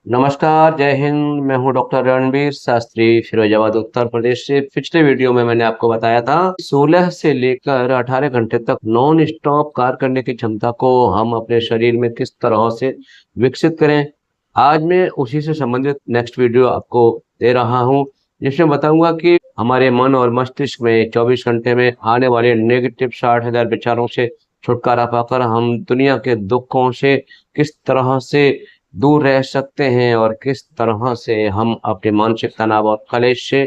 नमस्कार, जय हिंद। मैं हूं डॉक्टर रणवीर शास्त्री, फिरोजाबाद, उत्तर प्रदेश से। पिछले वीडियो में मैंने आपको बताया था 16 से लेकर 18 घंटे तक नॉन स्टॉप कार्य करने की क्षमता को हम अपने शरीर में किस तरह से विकसित करें। आज मैं उसी से संबंधित नेक्स्ट वीडियो आपको दे रहा हूं, जिसमें बताऊंगा कि हमारे मन और मस्तिष्क में 24 घंटे में आने वाले नेगेटिव 60,000 विचारों से छुटकारा पाकर हम दुनिया के दुखों से किस तरह से दूर रह सकते हैं और किस तरह से हम अपने मानसिक तनाव और क्लेश से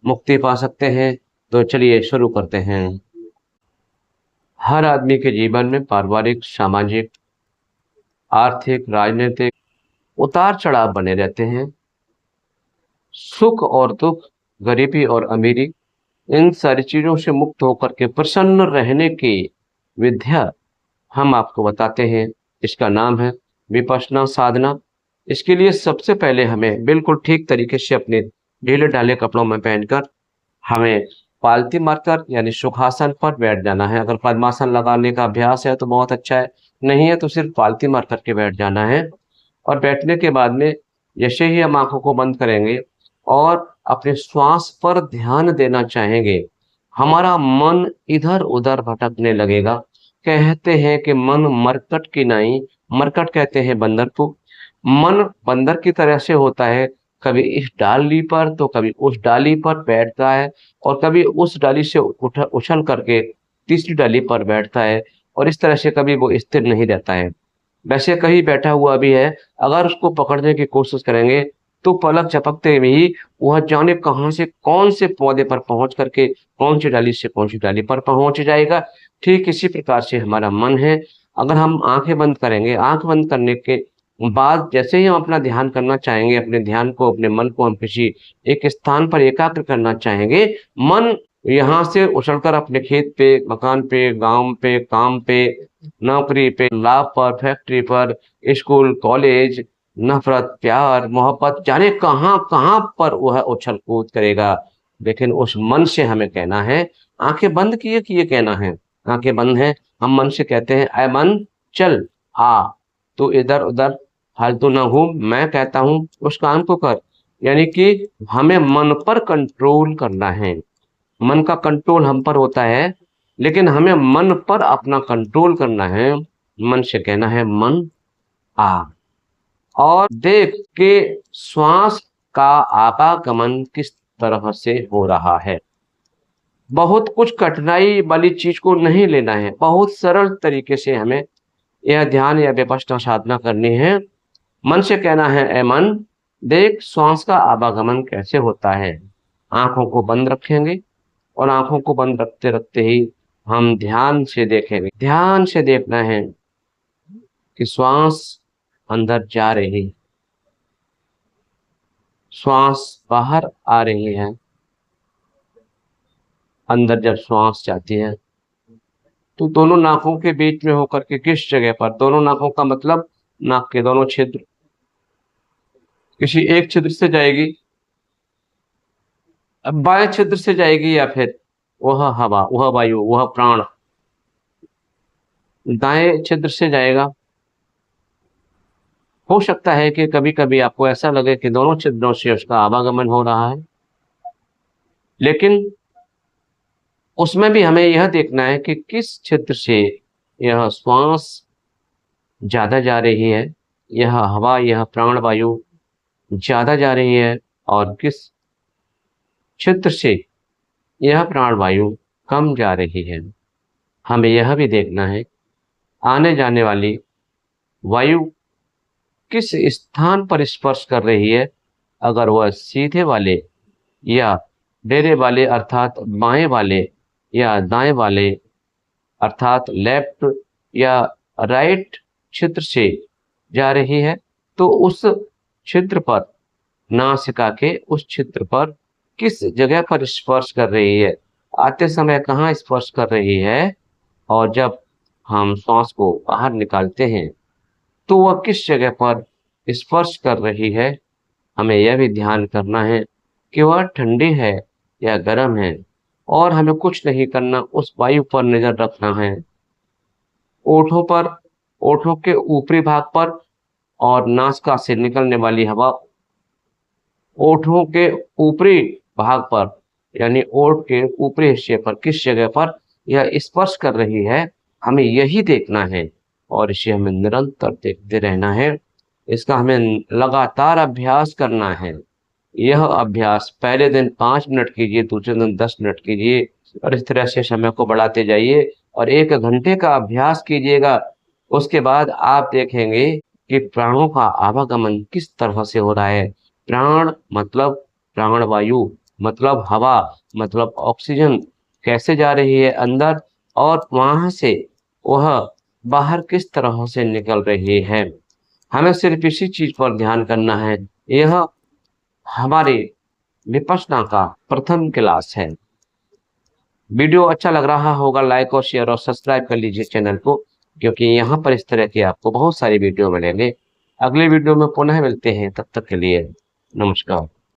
मुक्ति पा सकते हैं। तो चलिए शुरू करते हैं। हर आदमी के जीवन में पारिवारिक, सामाजिक, आर्थिक, राजनीतिक उतार चढ़ाव बने रहते हैं। सुख और दुख, गरीबी और अमीरी, इन सारी चीजों से मुक्त होकर के प्रसन्न रहने की विद्या हम आपको बताते हैं। इसका नाम है विपश्यना साधना। इसके लिए सबसे पहले हमें बिल्कुल ठीक तरीके से अपने ढीले ढाले कपड़ों में पहनकर हमें पालती मारकर यानी सुखासन पर बैठ जाना है। अगर पद्मासन लगाने का अभ्यास है तो बहुत अच्छा है, नहीं है तो सिर्फ पालती मार करके बैठ जाना है। और बैठने के बाद में जैसे ही हम आंखों को बंद करेंगे और अपने श्वास पर ध्यान देना चाहेंगे, हमारा मन इधर उधर भटकने लगेगा। कहते हैं कि मन मरकट की नाई, मरकट कहते हैं बंदर को। मन बंदर की तरह से होता है, कभी इस डाली पर तो कभी उस डाली पर बैठता है और कभी उस डाली से उछल करके तीसरी डाली पर बैठता है, और इस तरह से कभी वो स्थिर नहीं रहता है। वैसे कहीं बैठा हुआ भी है, अगर उसको पकड़ने की कोशिश करेंगे तो पलक झपकते में ही वह जाने कहां से कौन से पौधे पर पहुंच करके कौन सी डाली से कौन सी डाली पर पहुंच जाएगा। ठीक इसी प्रकार से हमारा मन है। अगर हम आंखें बंद करेंगे, आंख बंद करने के बाद जैसे ही हम अपना ध्यान करना चाहेंगे, अपने ध्यान को, अपने मन को हम किसी एक स्थान पर एकाग्र करना चाहेंगे, मन यहाँ से उछलकर अपने खेत पे, मकान पे, गांव पे, काम पे, नौकरी पे, लाभ पर, फैक्ट्री पर, स्कूल, कॉलेज, नफरत, प्यार, मोहब्बत, जाने कहाँ कहाँ पर वह उछल कूद करेगा। लेकिन उस मन से हमें कहना है, आंखें बंद किए किए कहना है, आंखें बंद हैं, हम मन से कहते हैं, ऐ मन चल आ, तो इधर उधर फालतू ना घूम, मैं कहता हूं उस काम को कर। यानी कि हमें मन पर कंट्रोल करना है। मन का कंट्रोल हम पर होता है, लेकिन हमें मन पर अपना कंट्रोल करना है। मन से कहना है, मन आ, और देख के श्वास का आवागमन किस तरह से हो रहा है। बहुत कुछ कठिनाई वाली चीज को नहीं लेना है, बहुत सरल तरीके से हमें यह ध्यान या विपश्यना साधना करनी है। मन से कहना है, ए मन देख श्वास का आवागमन कैसे होता है। आंखों को बंद रखेंगे और आंखों को बंद रखते रखते ही हम ध्यान से देखेंगे। ध्यान से देखना है कि श्वास अंदर जा रही, श्वास बाहर आ रही है। अंदर जब श्वास जाती है तो दोनों नाकों के बीच में होकर के किस जगह पर, दोनों नाकों का मतलब नाक के दोनों छिद्र, किसी एक छिद्र से जाएगी, अब बाएं छिद्र से जाएगी, या फिर वह हवा, वह वायु, वह प्राण दाएं छिद्र से जाएगा। हो सकता है कि कभी कभी आपको ऐसा लगे कि दोनों छिद्रों से उसका आवागमन हो रहा है, लेकिन उसमें भी हमें यह देखना है कि किस छिद्र से यह श्वास ज्यादा जा रही है, यह हवा, यह प्राण वायु ज्यादा जा रही है, और किस छिद्र से यह प्राण वायु कम जा रही है। हमें यह भी देखना है आने जाने वाली वायु किस स्थान पर स्पर्श कर रही है। अगर वह सीधे वाले या डेरे वाले अर्थात बाएं वाले, या दाएं वाले अर्थात लेफ्ट या राइट छिद्र से जा रही है, तो उस छिद्र पर, नासिका के उस छिद्र पर किस जगह पर स्पर्श कर रही है, आते समय कहाँ स्पर्श कर रही है, और जब हम सांस को बाहर निकालते हैं तो वह किस जगह पर स्पर्श कर रही है। हमें यह भी ध्यान करना है कि वह ठंडी है या गर्म है, और हमें कुछ नहीं करना, उस वायु पर नजर रखना है। ओठों पर, ओठों के ऊपरी भाग पर और नासिका से निकलने वाली हवा ओठों के ऊपरी भाग पर यानी ओठ के ऊपरी हिस्से पर किस जगह पर यह स्पर्श कर रही है, हमें यही देखना है और इसे हमें निरंतर देखते रहना है। इसका हमें लगातार अभ्यास करना है। यह अभ्यास पहले दिन 5 मिनट कीजिए, दूसरे दिन 10 मिनट कीजिए और इस तरह से समय को बढ़ाते जाइए और 1 घंटे का अभ्यास कीजिएगा। उसके बाद आप देखेंगे कि प्राणों का आवागमन किस तरह से हो रहा है। प्राण मतलब प्राणवायु, मतलब हवा, मतलब ऑक्सीजन कैसे जा रही है अंदर और वहां से वह बाहर किस तरह से निकल रही है। हमें सिर्फ इसी चीज पर ध्यान करना है। यह हमारे विपश्यना का प्रथम क्लास है। वीडियो अच्छा लग रहा होगा, लाइक और शेयर और सब्सक्राइब कर लीजिए चैनल को, क्योंकि यहाँ पर इस तरह के आपको बहुत सारी वीडियो मिलेंगे। अगले वीडियो में पुनः मिलते हैं, तब तक के लिए नमस्कार।